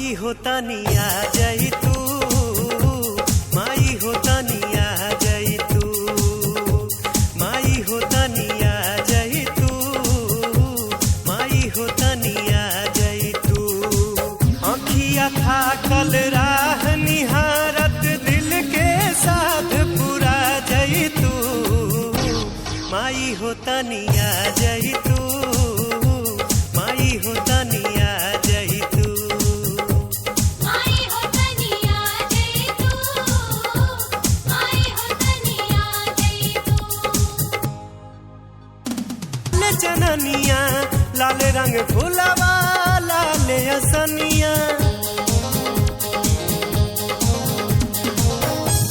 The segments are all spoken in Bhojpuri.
माई होता निया जई तू, माई होता निया जई तू, माई होता निया जई तू, माई होता निया जई तू। आँखिया था कल राह निहारत दिल के साथ पूरा जई तू, माई होता निया जई तू, माई होता निया जई तू। माई होता निया जई तू, माई होता निया जई तू। लाल चननिया लाल रंग फुलवा लाल असनिया,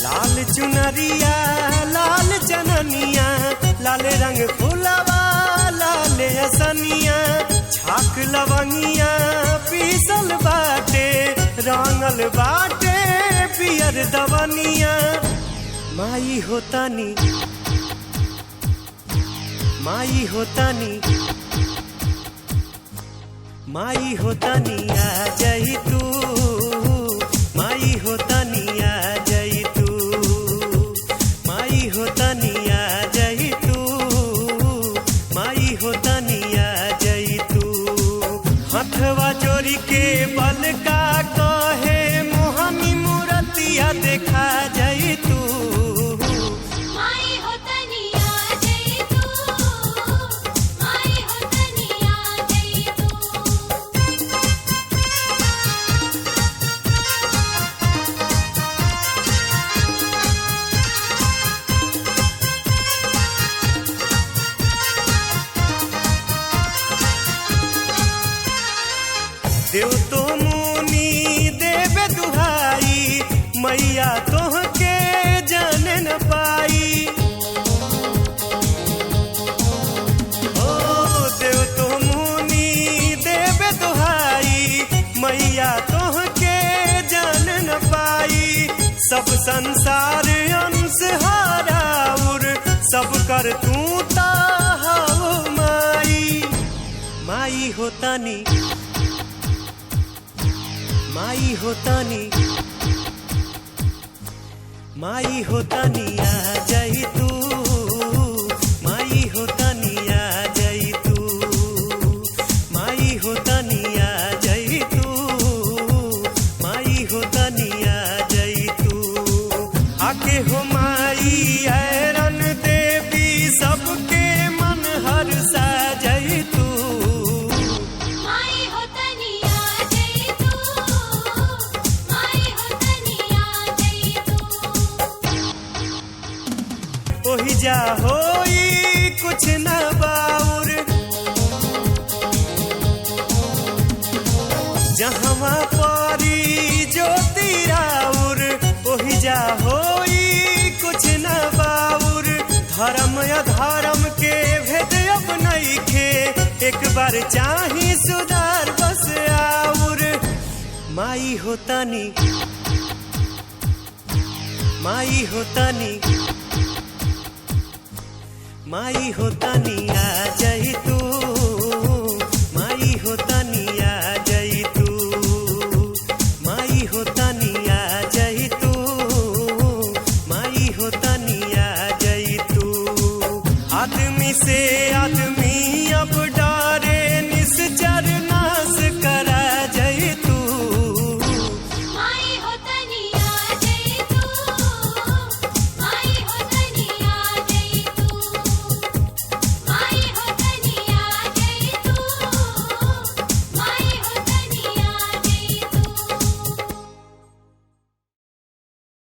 लाल चुनरिया लाल चननिया लाल रंग फुलवा लाल असनिया। छाक लवंगिया पीसल बाटे रंगल बाटे पियर दवनिया। माई होता नी, माई होता नी, माई होता निया जई तू, माई होता निया जई तू, माई होता निया जई तू, माई होता निया जई तू। हथवा जोड़ी के बल का कहे मोहनी मूर्तिया देखा जई तू, माई होता निया जई तू, माई होता निया जई तू। देव तो मुनि देवे दुहाई, मैया तोहके जान न पाई। ओ देव तो मुनि देवे दुहाई, मैया तोहके जान न पाई। सब संसार अंश हाराउर सब कर तू ताहु माई। माई होता नी, माई होता नी, माई होता निया जई तू, माई होता निया जई तू, माई होता निया जई तू, माई होता निया जई तू। आके हो माई ऐरन देवी सबके मन हर्षा जई तू, माई होता निया जई तू, माई होता निया जई तू। ओही जा होई कुछ न बाउर, जहवा पारी ज्योति राउर। ओही जा होई कुछ न बाउर, धर्म अधर्म के भेद अब नइखे, एक बार चाही सुधार बस आउर। माई होता नी, माई होता नी, माई होता निया जई तू, माई होता निया जई तू, माई होता निया जई तू, माई होता निया जई तू। आदमी से आदमी अब